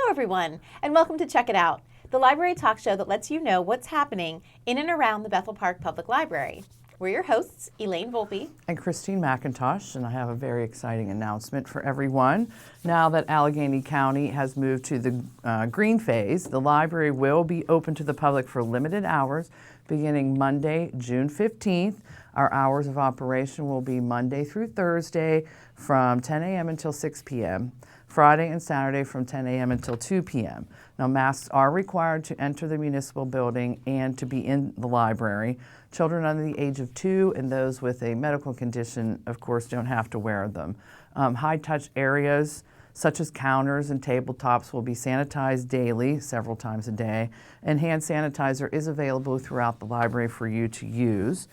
everyone, and welcome to Check It Out, the library talk show that lets you know what's happening in and around the Bethel Park Public Library. We're your hosts, Elaine Volpe and Christine McIntosh, and I have a very exciting announcement for everyone. Now that Allegheny County has moved to the green phase, the library will be open to the public for limited hours beginning Monday, June 15th. Our hours of operation will be Monday through Thursday from 10 a.m. until 6 p.m., Friday and Saturday from 10 a.m. until 2 p.m. Now, masks are required to enter the municipal building and to be in the library. Children under the age of 2 and those with a medical condition, of course, don't have to wear them. High-touch areas such as counters and tabletops will be sanitized daily, several times a day, and hand sanitizer is available throughout the library for you to use.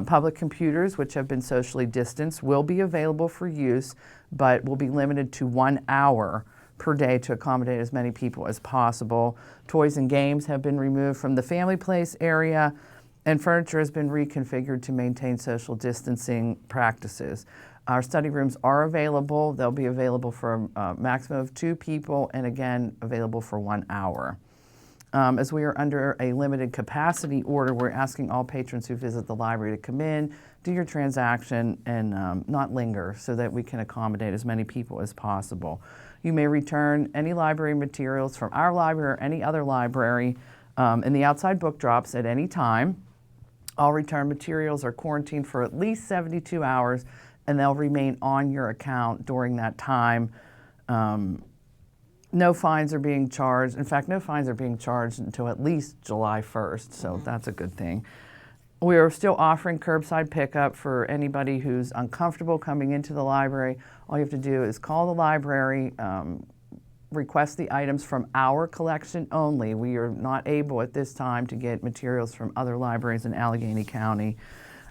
Public computers, which have been socially distanced, will be available for use, but will be limited to 1 hour per day to accommodate as many people as possible. Toys and games have been removed from the family place area, and furniture has been reconfigured to maintain social distancing practices. Our study rooms are available. They'll be available for a maximum of 2 people, and again, available for 1 hour. As we are under a limited capacity order, we're asking all patrons who visit the library to come in, do your transaction, and not linger so that we can accommodate as many people as possible. You may return any library materials from our library or any other library in the outside book drops at any time. All return materials are quarantined for at least 72 hours, and they'll remain on your account during that time. No fines are being charged. In fact, no fines are being charged until at least July 1st, so that's a good thing. We are still offering curbside pickup for anybody who's uncomfortable coming into the library. All you have to do is call the library, request the items from our collection only. We are not able at this time to get materials from other libraries in Allegheny County.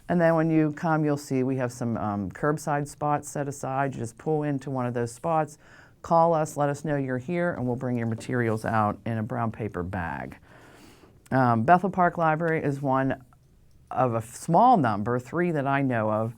And then when you come, you'll see we have some curbside spots set aside. You just pull into one of those spots, call us, let us know you're here, and we'll bring your materials out in a brown paper bag. Bethel Park Library is one of a small number, 3 that I know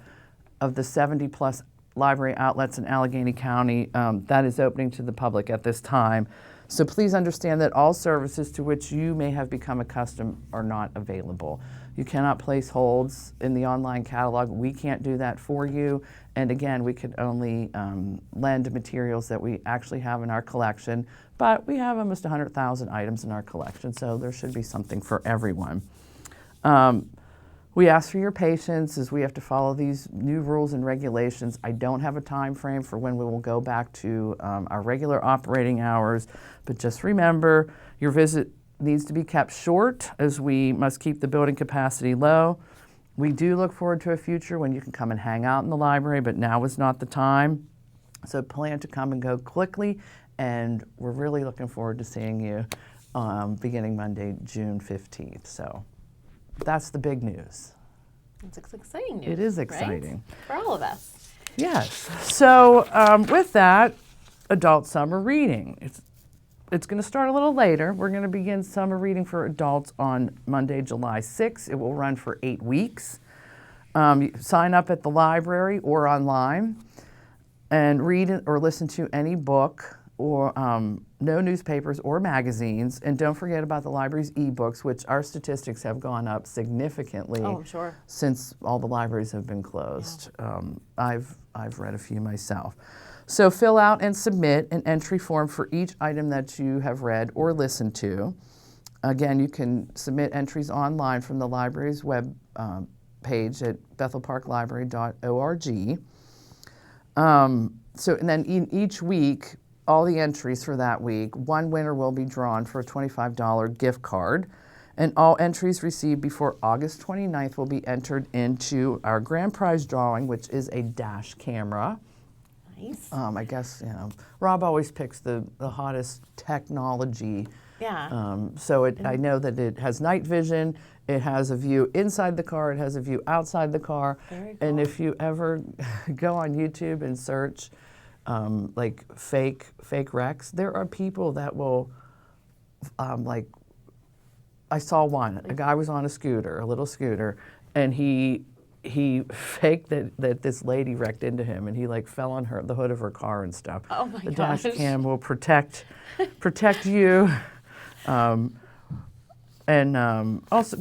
of the 70-plus library outlets in Allegheny County that is opening to the public at this time. So please understand that all services to which you may have become accustomed are not available. You cannot place holds in the online catalog. We can't do that for you. And again, we could only lend materials that we actually have in our collection, but we have almost 100,000 items in our collection, so there should be something for everyone. We ask for your patience as we have to follow these new rules and regulations. I don't have a time frame for when we will go back to our regular operating hours, but just remember your visit needs to be kept short as we must keep the building capacity low. We do look forward to a future when you can come and hang out in the library, but now is not the time. So plan to come and go quickly, and we're really looking forward to seeing you beginning Monday, June 15th. So that's the big news. It's exciting news. It is exciting. Right? For all of us. Yes. So with that, adult summer reading. It's going to start a little later. We're going to begin summer reading for adults on Monday, July 6th. It will run for 8 weeks. You sign up at the library or online and read or listen to any book or no newspapers or magazines. And don't forget about the library's ebooks, which our statistics have gone up significantly since all the libraries have been closed. Yeah. I've read a few myself. So fill out and submit an entry form for each item that you have read or listened to. Again, you can submit entries online from the library's web page at bethelparklibrary.org. And then each week, all the entries for that week, one winner will be drawn for a $25 gift card. And all entries received before August 29th will be entered into our grand prize drawing, which is a dash camera. Nice. I guess, Rob always picks the hottest technology. Yeah. I know that it has night vision, it has a view inside the car, it has a view outside the car. Very cool. And if you ever go on YouTube and search like fake wrecks, there are people that will, I saw one, a guy was on a little scooter, and he he faked that this lady wrecked into him, and he like fell on the hood of her car and stuff. Oh my The gosh. dash cam will protect you. Also,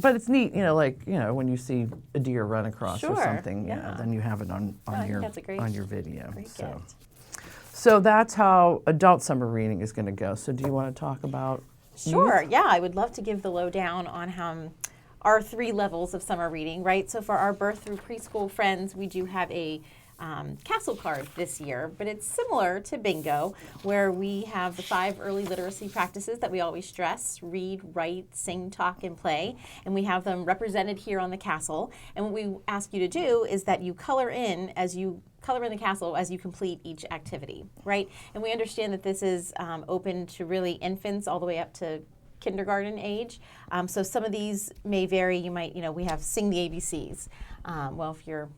but it's neat, when you see a deer run across or Sure, something, yeah. then you have it on I think that's a your video. great So. gift. So that's how adult summer reading is going to go. So do you want to talk about Sure, yeah, I would love to give the lowdown on our 3 levels of summer reading, right? So for our birth through preschool friends, we do have a castle card this year, but it's similar to bingo, where we have the 5 early literacy practices that we always stress: read, write, sing, talk, and play. And we have them represented here on the castle. And what we ask you to do is that you color in the castle as you complete each activity, right? And we understand that this is open to really infants all the way up to kindergarten age. So some of these may vary. You might, we have sing the ABCs. Well, if you're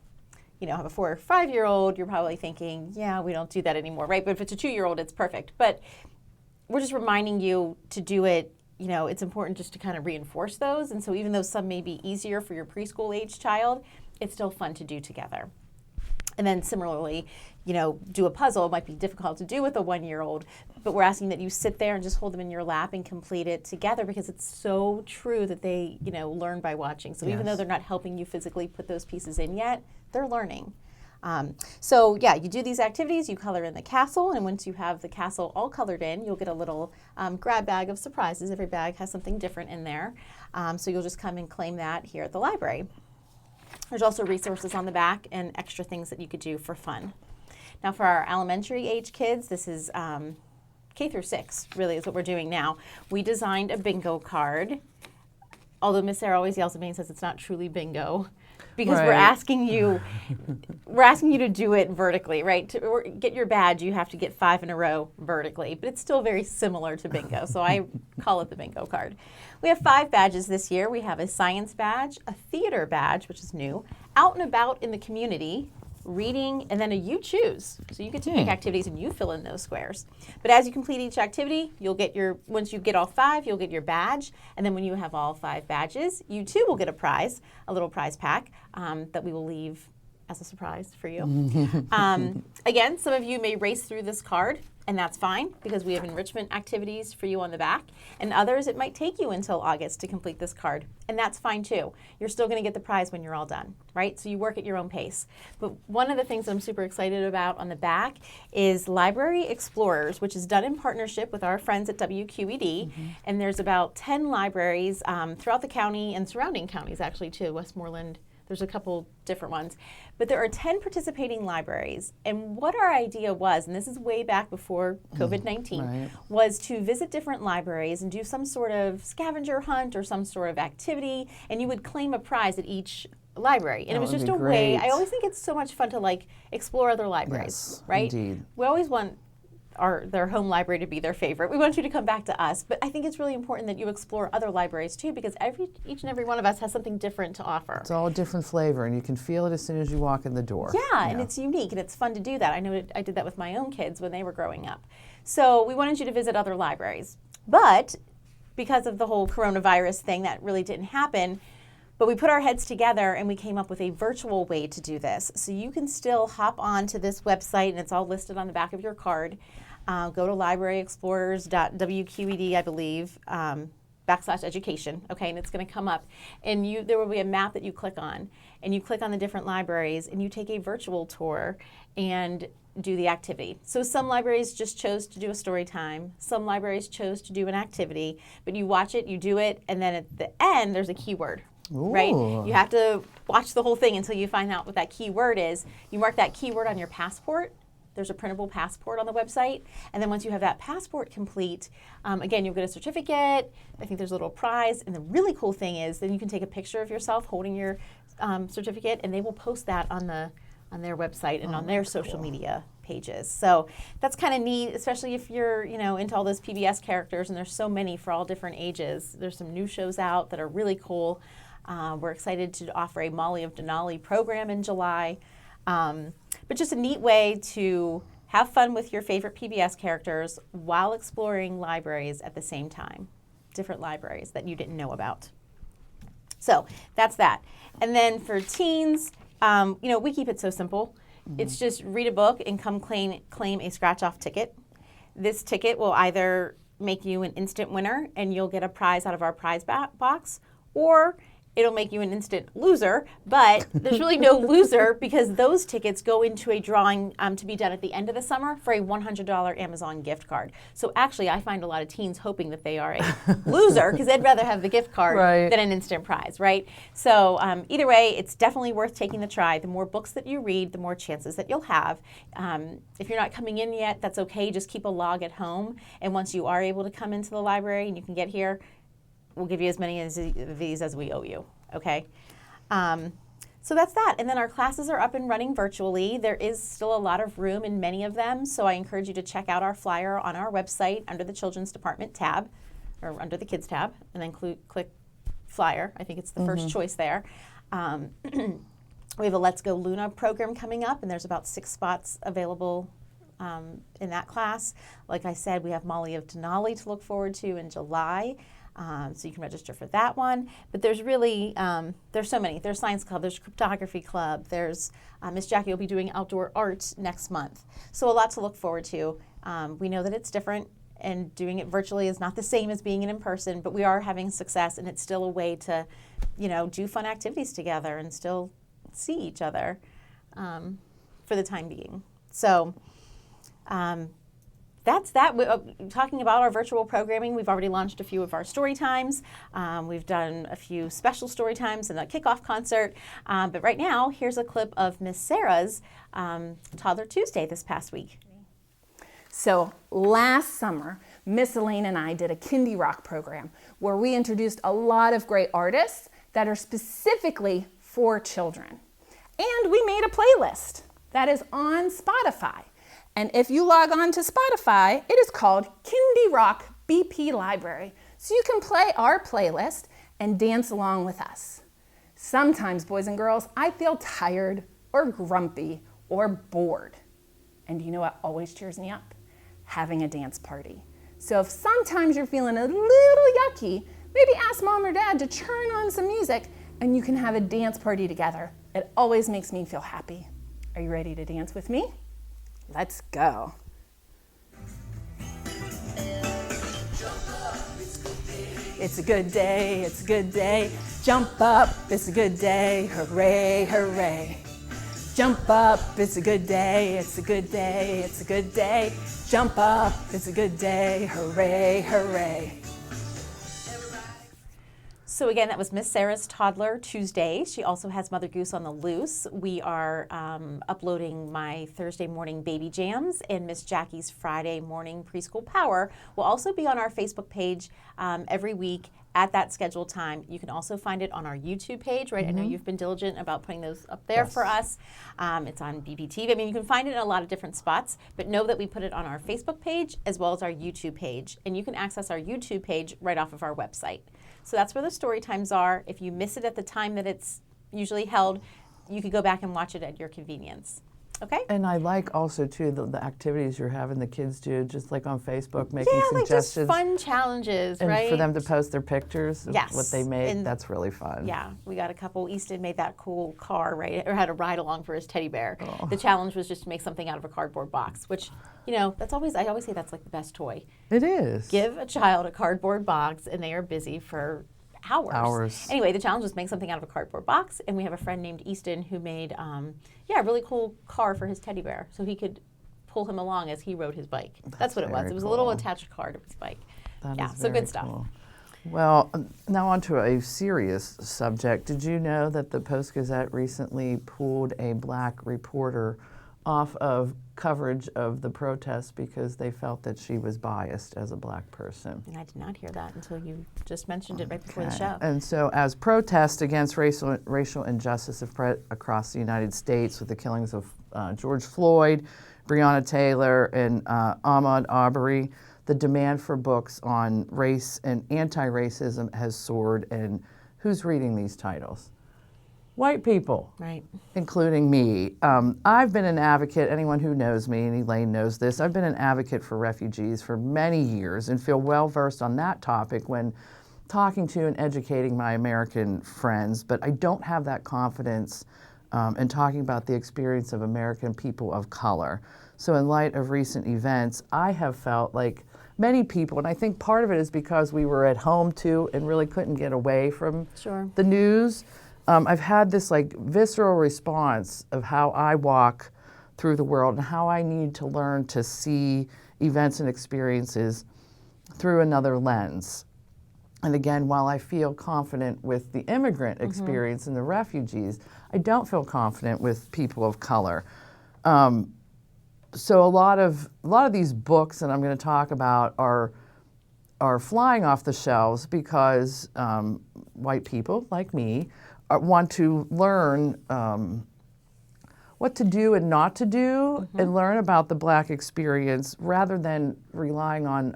have a 4 or 5-year-old, you're probably thinking, yeah, we don't do that anymore, right? But if it's a 2-year-old, it's perfect. But we're just reminding you to do it. It's important just to kind of reinforce those. And so even though some may be easier for your preschool age child, it's still fun to do together. And then similarly, do a puzzle. It might be difficult to do with a 1-year-old, but we're asking that you sit there and just hold them in your lap and complete it together, because it's so true that they, learn by watching. So even though they're not helping you physically put those pieces in yet, they're learning. So yeah, you do these activities, you color in the castle, and once you have the castle all colored in, you'll get a little grab bag of surprises. Every bag has something different in there. So you'll just come and claim that here at the library. There's also resources on the back and extra things that you could do for fun. Now for our elementary age kids, this is K through 6, really is what we're doing now. We designed a bingo card, although Miss Sarah always yells at me and says it's not truly bingo, because Right. we're asking you to do it vertically, right? To get your badge, you have to get 5 in a row vertically, but it's still very similar to bingo, so I call it the bingo card. We have 5 badges this year. We have a science badge, a theater badge, which is new, out and about in the community, reading, and then a you choose. So you get to pick activities and you fill in those squares. But as you complete each activity, you'll get once you get all 5, you'll get your badge. And then when you have all 5 badges, you too will get a prize, a little prize pack that we will leave as a surprise for you. Again, some of you may race through this card, and that's fine, because we have enrichment activities for you on the back. And others, it might take you until August to complete this card, and that's fine too. You're still going to get the prize when you're all done, right? So you work at your own pace. But one of the things I'm super excited about on the back is Library Explorers, which is done in partnership with our friends at WQED. And there's about 10 libraries throughout the county and surrounding counties, actually, too. Westmoreland, there's a couple different ones. But there are 10 participating libraries. And what our idea was, and this is way back before COVID-19, Right. was to visit different libraries and do some sort of scavenger hunt or some sort of activity, and you would claim a prize at each library. And That it was would just be a way, great. I always think it's so much fun to explore other libraries, Yes, right? indeed. We always want their home library to be their favorite. We want you to come back to us, but I think it's really important that you explore other libraries too, because each and every one of us has something different to offer. It's all a different flavor, and you can feel it as soon as you walk in the door. Yeah, and it's unique, and it's fun to do that. I know I did that with my own kids when they were growing up. So we wanted you to visit other libraries. But because of the whole coronavirus thing, that really didn't happen. But we put our heads together and we came up with a virtual way to do this. So you can still hop on to this website, and it's all listed on the back of your card. Go to libraryexplorers.wqed, I believe, /education, okay, and it's going to come up. And there will be a map that you click on, and you click on the different libraries, and you take a virtual tour and do the activity. So some libraries just chose to do a story time. Some libraries chose to do an activity, but you watch it, you do it, and then at the end, there's a keyword. Right? Ooh. You have to watch the whole thing until you find out what that keyword is. You mark that keyword on your passport. There's a printable passport on the website. And then once you have that passport complete, again, you'll get a certificate. I think there's a little prize. And the really cool thing is then you can take a picture of yourself holding your certificate, and they will post that on their website and on their social media pages. So that's kind of neat, especially if you're into all those PBS characters, and there's so many for all different ages. There's some new shows out that are really cool. We're excited to offer a Molly of Denali program in July. But just a neat way to have fun with your favorite PBS characters while exploring libraries at the same time, different libraries that you didn't know about. So that's that. And then for teens, We keep it so simple. It's just read a book and come claim a scratch-off ticket. This ticket will either make you an instant winner and you'll get a prize out of our prize box, or it'll make you an instant loser, but there's really no loser because those tickets go into a drawing to be done at the end of the summer for a $100 Amazon gift card. So actually, I find a lot of teens hoping that they are a loser because they'd rather have the gift card Right. than an instant prize, right? So either way, it's definitely worth taking the try. The more books that you read, the more chances that you'll have. If you're not coming in yet, that's okay. Just keep a log at home. And once you are able to come into the library and you can get here, we'll give you as many of these as we owe you, okay? So that's that. And then our classes are up and running virtually. There is still a lot of room in many of them, so I encourage you to check out our flyer on our website under the Children's Department tab, or under the Kids tab, and then click flyer. I think it's the first choice there. We have a Let's Go Luna program coming up, and there's about 6 spots available in that class. Like I said, we have Molly of Denali to look forward to in July. So you can register for that one. But there's really, there's so many. There's Science Club, there's Cryptography Club, there's Miss Jackie will be doing outdoor art next month. So a lot to look forward to. We know that it's different, and doing it virtually is not the same as being in person, but we are having success, and it's still a way to, do fun activities together and still see each other for the time being. So that's that. Talking about our virtual programming, we've already launched a few of our story times. We've done a few special story times and a kickoff concert. But right now, here's a clip of Miss Sarah's Toddler Tuesday this past week. So last summer, Miss Elaine and I did a Kindy Rock program where we introduced a lot of great artists that are specifically for children. And we made a playlist that is on Spotify. And if you log on to Spotify, it is called Kindy Rock BP Library. So you can play our playlist and dance along with us. Sometimes, boys and girls, I feel tired or grumpy or bored. And you know what always cheers me up? Having a dance party. So if sometimes you're feeling a little yucky, maybe ask mom or dad to turn on some music and you can have a dance party together. It always makes me feel happy. Are you ready to dance with me? Let's go. It's a good day, it's a good day. Jump up, it's a good day. Hooray, hooray. Jump up, it's a good day, it's a good day, it's a good day. Jump up, it's a good day. Hooray, hooray. So again, that was Miss Sarah's Toddler Tuesday. She also has Mother Goose on the Loose. We are uploading my Thursday morning Baby Jams, and Miss Jackie's Friday morning Preschool Power will also be on our Facebook page every week at that scheduled time. You can also find it on our YouTube page, right? I know you've been diligent about putting those up there for us. It's on BBTV. I mean, you can find it in a lot of different spots, but know that we put it on our Facebook page as well as our YouTube page. And you can access our YouTube page right off of our website. So that's where the story times are. If you miss it at the time that it's usually held, you could go back and watch it at your convenience. Okay? And I like also, too, the activities you're having the kids do, just like on Facebook, making Yeah, like just suggestions. fun challenges, and right? for them to post their pictures of Yes. what they made. And that's really fun. Yeah, we got a couple. Easton made that cool car, right? Or had a ride along for his teddy bear. The challenge was just to make something out of a cardboard box, which, that's always, I always say that's like the best toy. It is. Give a child a cardboard box and they are busy for hours. Anyway, the challenge was make something out of a cardboard box, and we have a friend named Easton who made, a really cool car for his teddy bear, so he could pull him along as he rode his bike. That's what it was. very It was a little cool. attached car to his bike. That Yeah, is so very good stuff. cool. Well, now on to a serious subject. Did you know that the Post-Gazette recently pulled a black reporter off of coverage of the protest because they felt that she was biased as a black person? And I did not hear that until you just mentioned it right before the Okay. show. And so as protest against racial injustice across the United States with the killings of George Floyd, Breonna Taylor, and Ahmaud Arbery, the demand for books on race and anti-racism has soared. And who's reading these titles? White people. Right. Including me. I've been an advocate, anyone who knows me, and Elaine knows this, I've been an advocate for refugees for many years and feel well versed on that topic when talking to and educating my American friends, but I don't have that confidence and talking about the experience of American people of color. So in light of recent events, I have felt like many people, and I think part of it is because we were at home too and really couldn't get away from Sure. the news. I've had this like visceral response of how I walk through the world and how I need to learn to see events and experiences through another lens. And again, while I feel confident with the immigrant experience and the refugees, I don't feel confident with people of color. So a lot of these books that I'm going to talk about are flying off the shelves because white people like me want to learn what to do and not to do, and learn about the Black experience rather than relying on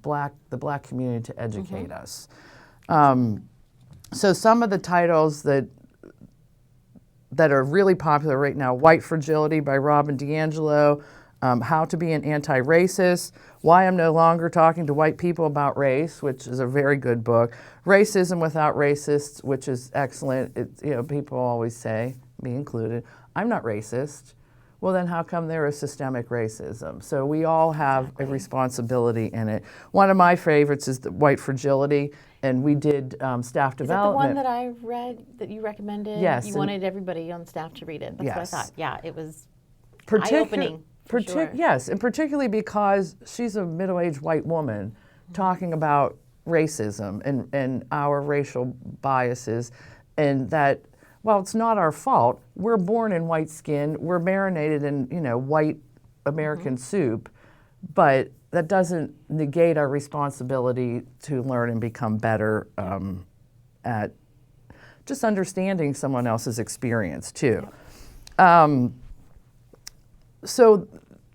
the Black community to educate us. So some of the titles that are really popular right now: White Fragility by Robin DiAngelo, How to Be an Anti-Racist, Why I'm No Longer Talking to White People About Race, which is a very good book, Racism Without Racists, which is excellent. People always say, me included, I'm not racist. Well, then how come there is systemic racism? So we all have a responsibility in it. One of my favorites is the White Fragility, and we did staff development. Is that the one that I read that you recommended? Yes. You wanted everybody on staff to read it. That's what I Yes. thought. Yeah, it was Particu- eye-opening. For sure. Yes, and particularly because she's a middle-aged white woman talking about racism and our racial biases, and that while it's not our fault, we're born in white skin, we're marinated in white American soup, but that doesn't negate our responsibility to learn and become better at just understanding someone else's experience too. So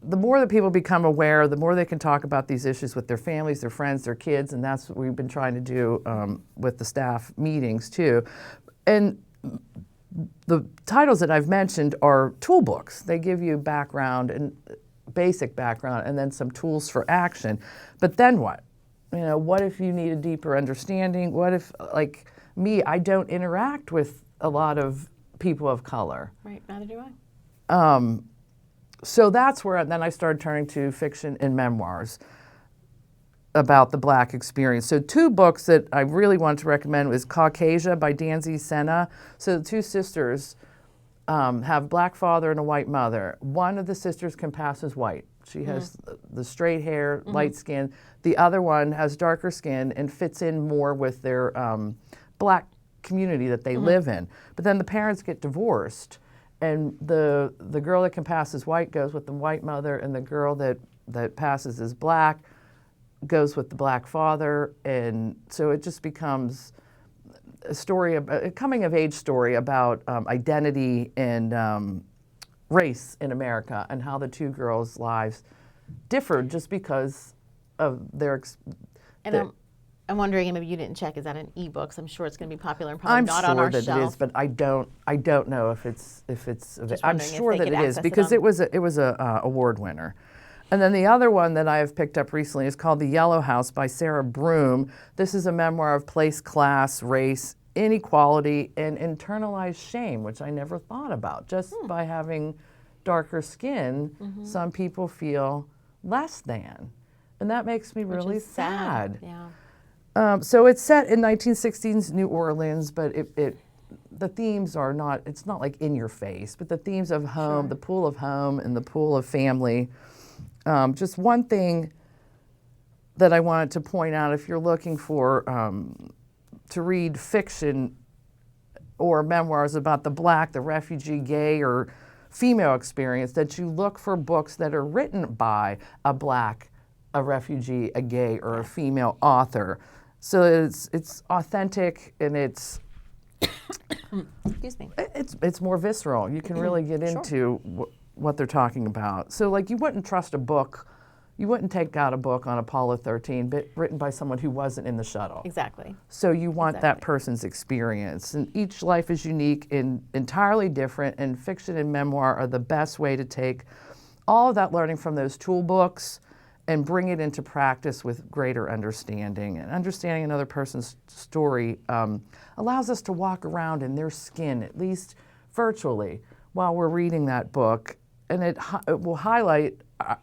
the more that people become aware, the more they can talk about these issues with their families, their friends, their kids, and that's what we've been trying to do with the staff meetings too. And the titles that I've mentioned are tool books. They give you background and basic background and then some tools for action. But then what? What if you need a deeper understanding? What if, like me, I don't interact with a lot of people of color? Right, neither do I. So that's where then I started turning to fiction and memoirs about the Black experience. So two books that I really wanted to recommend was Caucasia by Danzy Senna. So the two sisters have Black father and a white mother. One of the sisters can pass as white. She has the straight hair, light skin. The other one has darker skin and fits in more with their Black community that they live in. But then the parents get divorced, and the girl that can pass as white goes with the white mother, and the girl that passes as Black goes with the Black father. And so it just becomes a coming of age story about identity and race in America, and how the two girls' lives differed just because of their And I'm wondering, and maybe you didn't check, is that an ebook? So I'm sure it's going to be popular and probably I'm not sure on our that shelf. it is, but I don't know if it's I'm wondering if sure they that could it is access it because on- it was a award winner. And then the other one that I have picked up recently is called The Yellow House by Sarah Broom. This is a memoir of place, class, race, inequality, and internalized shame, which I never thought about. Just by having darker skin, some people feel less than. And that makes me really Which is sad. sad. Yeah. So it's set in 1916's New Orleans, but the themes are not, it's not like in your face, but the themes of home, the pool of home and the pool of family. Just one thing that I wanted to point out, if you're looking for to read fiction or memoirs about the Black, the refugee, gay, or female experience, that you look for books that are written by a Black, a refugee, a gay, or a female author. So it's authentic, and it's Excuse me. it's more visceral. You can really get into what they're talking about. So like you wouldn't trust a book, you wouldn't take out a book on Apollo 13 but written by someone who wasn't in the shuttle. Exactly. So you want that Exactly. person's experience. And each life is unique and entirely different, and fiction and memoir are the best way to take all of that learning from those tool books and bring it into practice with greater understanding. And understanding another person's story allows us to walk around in their skin, at least virtually while we're reading that book, and it will highlight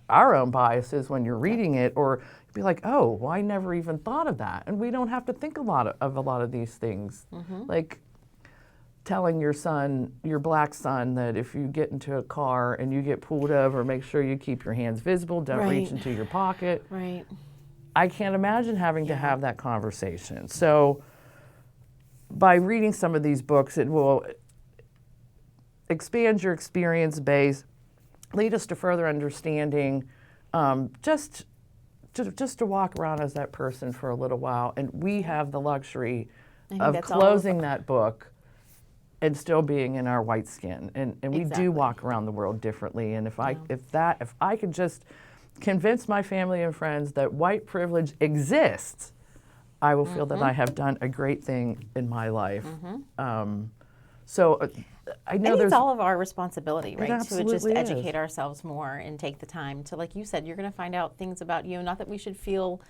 our own biases when you're reading it, or be like, oh, well, I never even thought of that. And we don't have to think a lot of these things. Like telling your son, your black son, that if you get into a car and you get pulled over, make sure you keep your hands visible, don't reach into your pocket. Right. I can't imagine having to have that conversation. So by reading some of these books, it will expand your experience base, lead us to further understanding, just to walk around as that person for a little while. And we have the luxury of closing that book and still being in our white skin. And we do walk around the world differently. And if I could just convince my family and friends that white privilege exists, I will feel that I have done a great thing in my life. So I know it's all of our responsibility, right? To just is. educate ourselves more and take the time to, like you said, you're going to find out things about you. Not that we should feel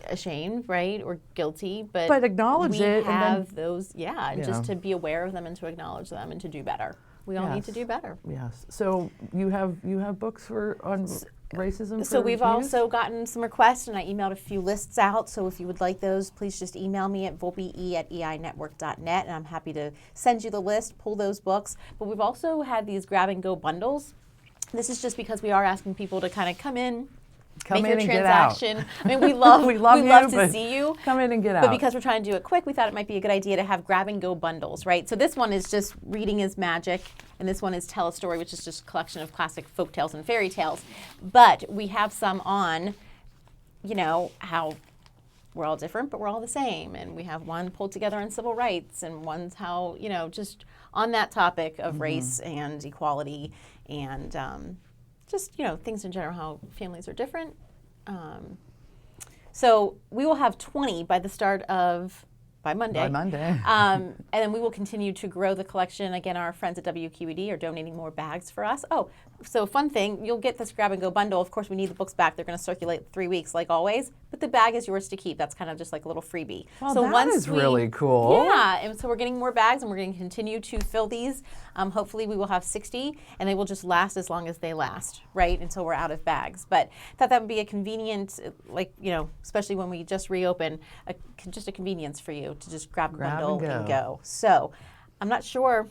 ashamed, right, or guilty, but acknowledge it. We have and then, those, and just to be aware of them and to acknowledge them and to do better. We all need to do better. Yes. So you have books on racism? So we've also gotten some requests, and I emailed a few lists out. So if you would like those, please just email me at volpe@einetwork.net, and I'm happy to send you the list, pull those books. But we've also had these grab-and-go bundles. This is just because we are asking people to kind of come in, make your transaction. I mean, we love to see you. Come in and get out. But because we're trying to do it quick, we thought it might be a good idea to have grab-and-go bundles, right? So this one is just Reading is Magic, and this one is Tell a Story, which is just a collection of classic folk tales and fairy tales. But we have some on, how we're all different, but we're all the same. And we have one pulled together on civil rights, and one's how, just on that topic of race and equality and just, things in general, how families are different. So we will have 20 by Monday. And then we will continue to grow the collection. Again, our friends at WQED are donating more bags for us. Oh, so fun thing, you'll get this grab-and-go bundle. Of course, we need the books back. They're going to circulate 3 weeks, like always. But the bag is yours to keep. That's kind of just like a little freebie. Well, so that is really cool. Yeah, and so we're getting more bags, and we're going to continue to fill these. Hopefully, we will have 60, and they will just last as long as they last, right, until we're out of bags. But I thought that would be a convenient, especially when we just reopen, just a convenience for you to just grab a bundle and go. So I'm not sure.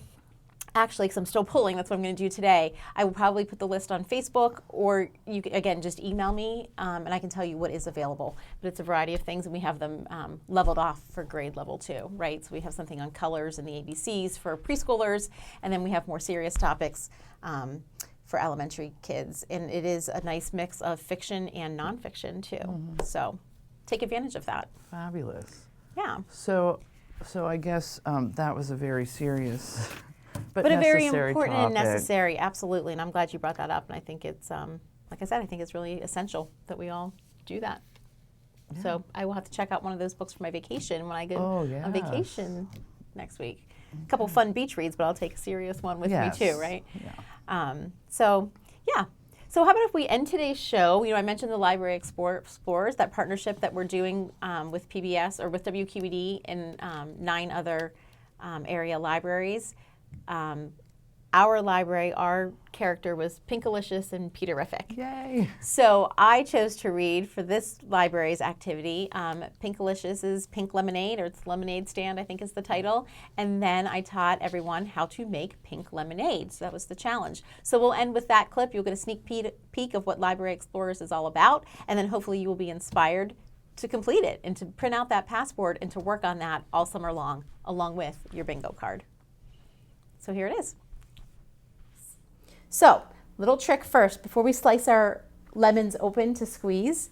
Actually, because I'm still pulling, that's what I'm going to do today. I will probably put the list on Facebook, or you can, again, just email me, and I can tell you what is available. But it's a variety of things, and we have them leveled off for grade level 2, right? So we have something on colors and the ABCs for preschoolers, and then we have more serious topics for elementary kids. And it is a nice mix of fiction and nonfiction, too. So take advantage of that. Fabulous. Yeah. So I guess that was a very serious... But a very important topic. and necessary, absolutely. And I'm glad you brought that up. And I think it's, like I said, I think it's really essential that we all do that. Yeah. So I will have to check out one of those books for my vacation when I go on vacation next week. A couple fun beach reads, but I'll take a serious one with me too, right? Yeah. So how about if we end today's show? I mentioned the Library Explorers, that partnership that we're doing with PBS or with WQED and 9 other area libraries. Our library, our character was Pinkalicious and Peterific. Yay! So I chose to read for this library's activity Pinkalicious's Pink Lemonade, or its Lemonade Stand, I think is the title. And then I taught everyone how to make pink lemonade. So that was the challenge. So we'll end with that clip. You'll get a sneak peek of what Library Explorers is all about. And then hopefully you will be inspired to complete it and to print out that passport and to work on that all summer long, along with your bingo card. So here it is. So, little trick first, before we slice our lemons open to squeeze,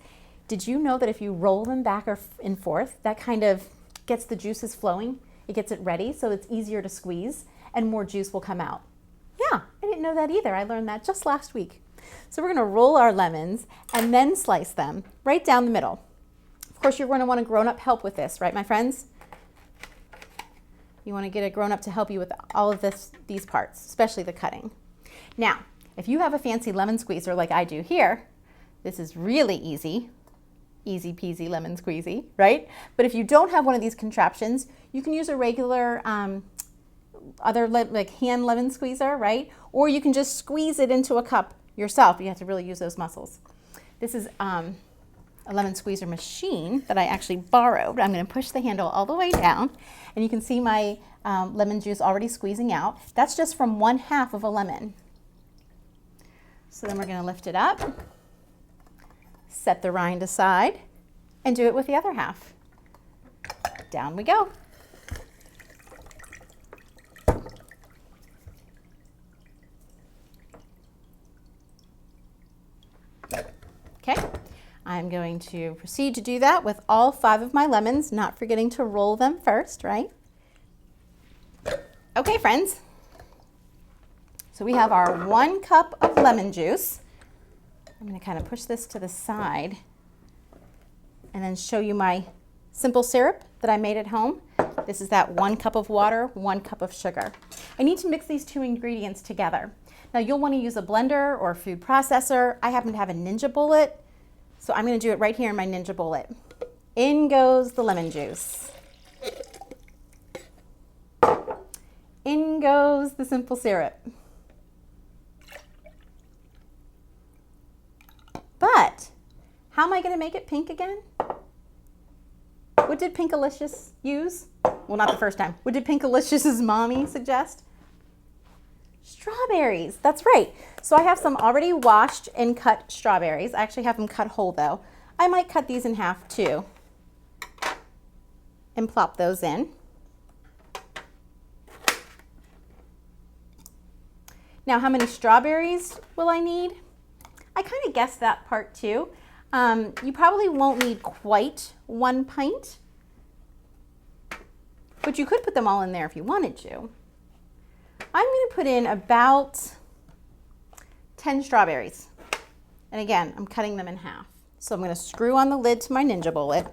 did you know that if you roll them back and forth, that kind of gets the juices flowing? It gets it ready, so it's easier to squeeze, and more juice will come out. Yeah, I didn't know that either. I learned that just last week. So we're going to roll our lemons and then slice them right down the middle. Of course, you're going to want a grown-up help with this, right, my friends? You want to get a grown-up to help you with all of these parts, especially the cutting. Now, if you have a fancy lemon squeezer like I do here, this is really easy. Easy peasy lemon squeezy, right? But if you don't have one of these contraptions, you can use a regular other like hand lemon squeezer, right? Or you can just squeeze it into a cup yourself. You have to really use those muscles. This is a lemon squeezer machine that I actually borrowed. I'm going to push the handle all the way down, and you can see my lemon juice already squeezing out. That's just from 1/2 of a lemon. So then we're going to lift it up, set the rind aside, and do it with the other half. Down we go. Okay, I'm going to proceed to do that with all 5 of my lemons, not forgetting to roll them first, right? Okay, friends. So we have our 1 cup of lemon juice. I'm going to kind of push this to the side and then show you my simple syrup that I made at home. This is that 1 cup of water, 1 cup of sugar. I need to mix these 2 ingredients together. Now you'll want to use a blender or a food processor. I happen to have a Ninja Bullet, so I'm going to do it right here in my Ninja Bullet. In goes the lemon juice. In goes the simple syrup. But how am I going to make it pink again? What did Pinkalicious use? Well, not the first time. What did Pinkalicious's mommy suggest? Strawberries. That's right. So I have some already washed and cut strawberries. I actually have them cut whole though. I might cut these in half too and plop those in. Now, how many strawberries will I need? I kind of guessed that part too. You probably won't need quite 1 pint, but you could put them all in there if you wanted to. I'm going to put in about 10 strawberries. And again, I'm cutting them in half. So I'm going to screw on the lid to my Ninja Bullet.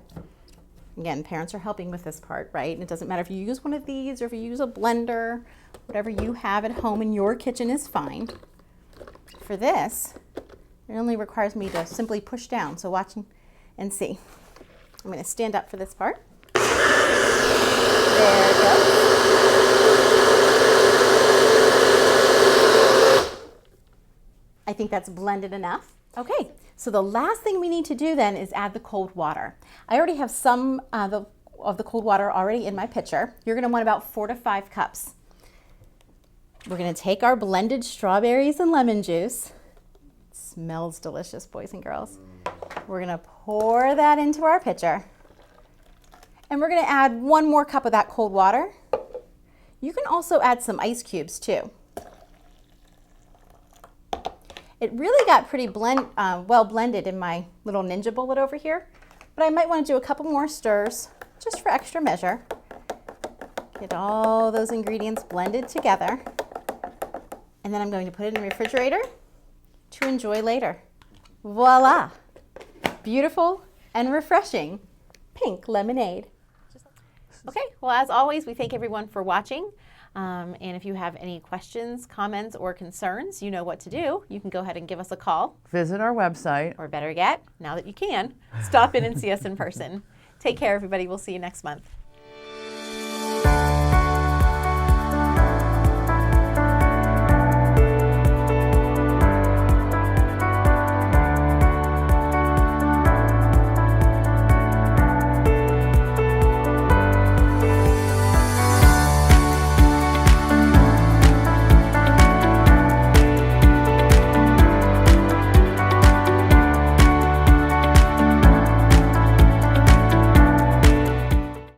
Again, parents are helping with this part, right? And it doesn't matter if you use one of these or if you use a blender, whatever you have at home in your kitchen is fine. For this, it only requires me to simply push down. So watch and see. I'm going to stand up for this part. There it goes. I think that's blended enough. Okay, so the last thing we need to do then is add the cold water. I already have some of the cold water already in my pitcher. You're going to want about 4 to 5 cups. We're going to take our blended strawberries and lemon juice. It smells delicious, boys and girls. We're going to pour that into our pitcher. And we're going to add 1 more cup of that cold water. You can also add some ice cubes too. It really got pretty well blended in my little Ninja Bullet over here, but I might want to do a couple more stirs just for extra measure. Get all those ingredients blended together, and then I'm going to put it in the refrigerator to enjoy later. Voila! Beautiful and refreshing pink lemonade. Okay, well, as always, we thank everyone for watching. And if you have any questions, comments, or concerns, you know what to do. You can go ahead and give us a call. Visit our website. Or better yet, now that you can, stop in and see us in person. Take care, everybody. We'll see you next month.